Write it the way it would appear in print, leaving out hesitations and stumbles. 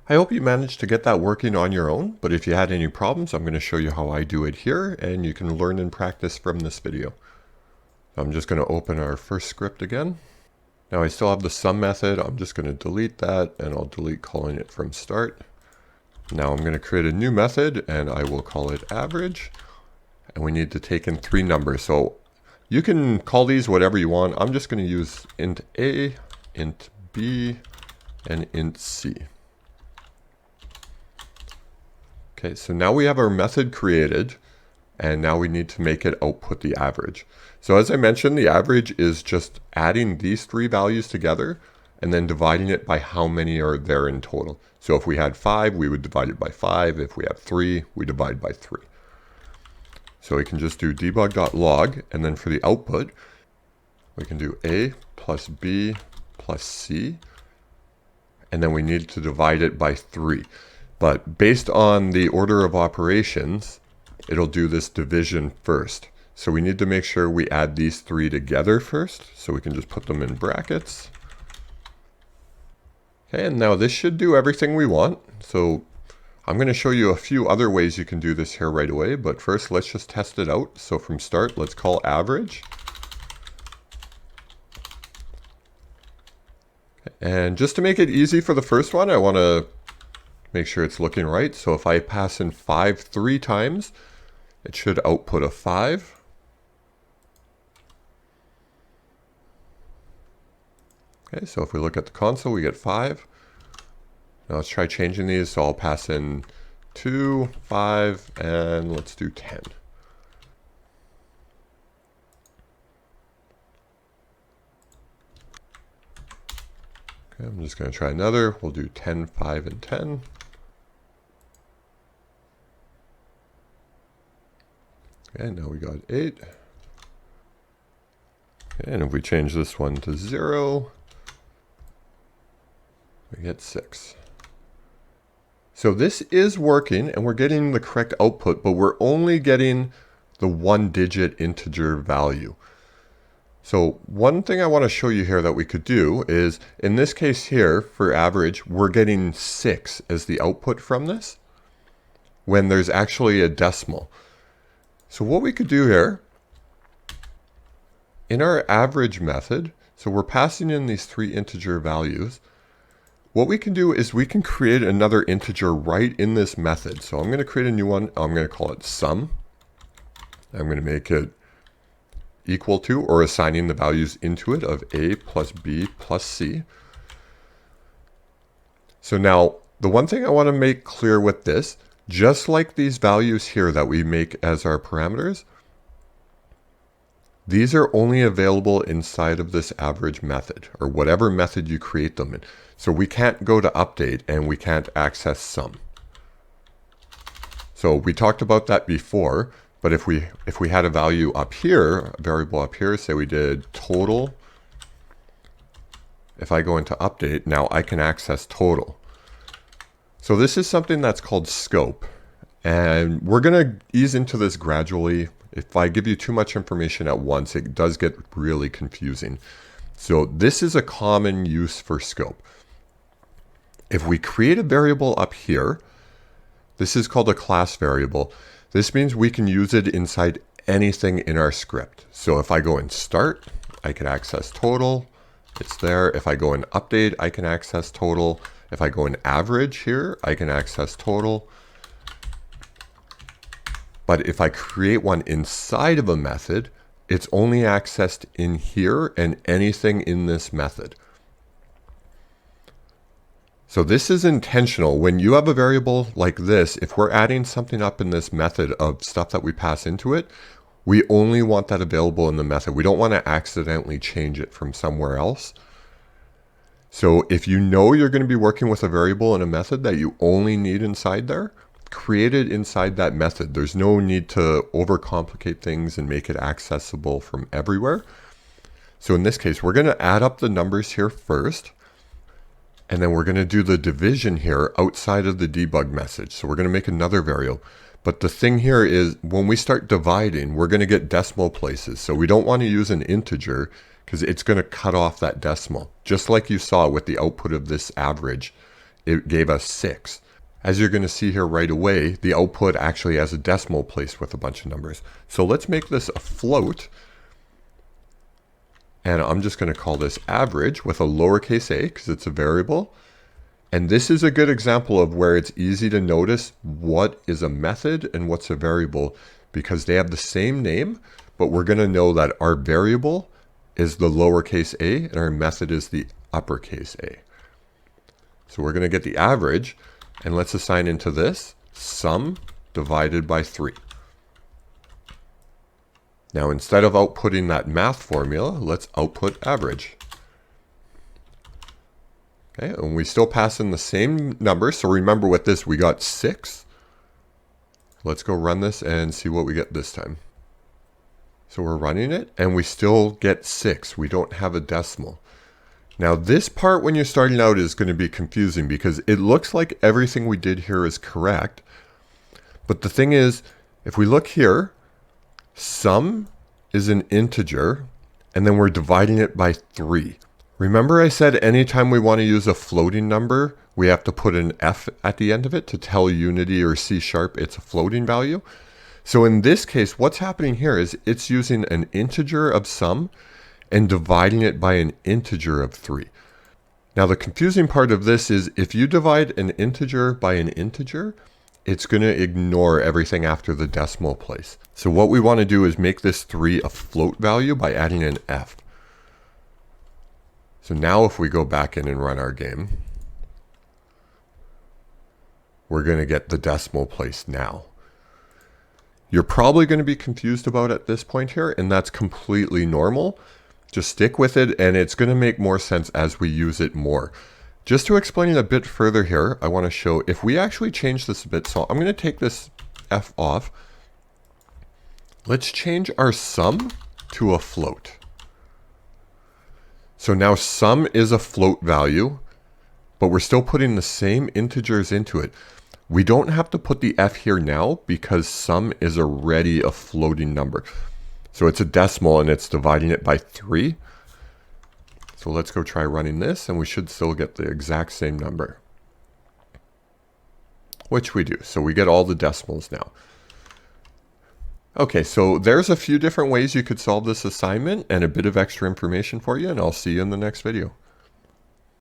I hope you managed to get that working on your own, but if you had any problems, I'm going to show you how I do it here, and you can learn and practice from this video. I'm just going to open our first script again. Now I still have the sum method. I'm just going to delete that, and I'll delete calling it from start. Now I'm going to create a new method, and I will call it average, and we need to take in 3 numbers. So you can call these whatever you want. I'm just going to use int A, int B, and int C. Okay, so now we have our method created, and now we need to make it output the average. So as I mentioned, the average is just adding these 3 values together and then dividing it by how many are there in total. So if we had 5, we would divide it by 5. If we have 3, we divide by 3. So we can just do debug.log, and then for the output, we can do A plus B plus C, and then we need to divide it by 3. But based on the order of operations, it'll do this division first. So we need to make sure we add these 3 together first. So we can just put them in brackets. Okay, and now this should do everything we want. So I'm going to show you a few other ways you can do this here right away. But first, let's just test it out. So from start, let's call average. And just to make it easy for the first one, I want to make sure it's looking right. So if I pass in 5 3 times, it should output a 5. Okay, so if we look at the console, we get 5. Now let's try changing these. So I'll pass in 2, 5, and let's do 10. Okay, I'm just going to try another. We'll do 10, 5, and 10. Okay, now we got 8. Okay, and if we change this one to 0, we get 6. So this is working, and we're getting the correct output, but we're only getting the 1-digit integer value. So one thing I want to show you here that we could do is, in this case here, for average, we're getting 6 as the output from this, when there's actually a decimal. So what we could do here, in our average method, so we're passing in these 3 integer values, what we can do is we can create another integer right in this method. So I'm going to create a new one. I'm going to call it sum. I'm going to make it equal to, or assigning the values into it, of A plus B plus C. So now, the one thing I want to make clear with this, just like these values here that we make as our parameters, these are only available inside of this average method, or whatever method you create them in. So we can't go to update, and we can't access sum. So we talked about that before, but if we had a value up here, a variable up here, say we did total, if I go into update, now I can access total. So this is something that's called scope, and we're going to ease into this gradually. If I give you too much information at once, it does get really confusing. So this is a common use for scope. If we create a variable up here, this is called a class variable. This means we can use it inside anything in our script. So if I go in start, I can access total. It's there. If I go in update, I can access total. If I go in average here, I can access total. But if I create one inside of a method, it's only accessed in here and anything in this method. So this is intentional. When you have a variable like this, if we're adding something up in this method of stuff that we pass into it, we only want that available in the method. We don't want to accidentally change it from somewhere else. So if you know you're going to be working with a variable in a method that you only need inside there, create it inside that method. There's no need to overcomplicate things and make it accessible from everywhere. So in this case, we're going to add up the numbers here first. And then we're going to do the division here outside of the debug message. So we're going to make another variable. But the thing here is when we start dividing, we're going to get decimal places. So we don't want to use an integer because it's going to cut off that decimal. Just like you saw with the output of this average. it gave us 6. As you're going to see here right away, the output actually has a decimal place with a bunch of numbers. So let's make this a float. And I'm just going to call this average with a lowercase a because it's a variable. And this is a good example of where it's easy to notice what is a method and what's a variable because they have the same name, but we're going to know that our variable is the lowercase a and our method is the uppercase a. So we're going to get the average, and let's assign into this sum divided by 3. Now instead of outputting that math formula, let's output average. Okay, and we still pass in the same number. So remember with this, we got 6. Let's go run this and see what we get this time. So we're running it and we still get 6. We don't have a decimal. Now this part when you're starting out is going to be confusing because it looks like everything we did here is correct. But the thing is, if we look here, sum is an integer and then we're dividing it by 3. Remember I said anytime we want to use a floating number, we have to put an F at the end of it to tell Unity or C# it's a floating value. So in this case, what's happening here is it's using an integer of sum and dividing it by an integer of 3. Now the confusing part of this is if you divide an integer by an integer, it's going to ignore everything after the decimal place. So what we want to do is make this 3 a float value by adding an F. So now if we go back in and run our game, we're going to get the decimal place now. You're probably going to be confused about at this point here, and that's completely normal. Just stick with it, and it's going to make more sense as we use it more. Just to explain it a bit further here, I want to show if we actually change this a bit. So I'm going to take this F off. Let's change our sum to a float. So now sum is a float value, but we're still putting the same integers into it. We don't have to put the F here now because sum is already a floating number. So it's a decimal and it's dividing it by 3. So let's go try running this and we should still get the exact same number. Which we do. So we get all the decimals now. Okay, so there's a few different ways you could solve this assignment and a bit of extra information for you, and I'll see you in the next video.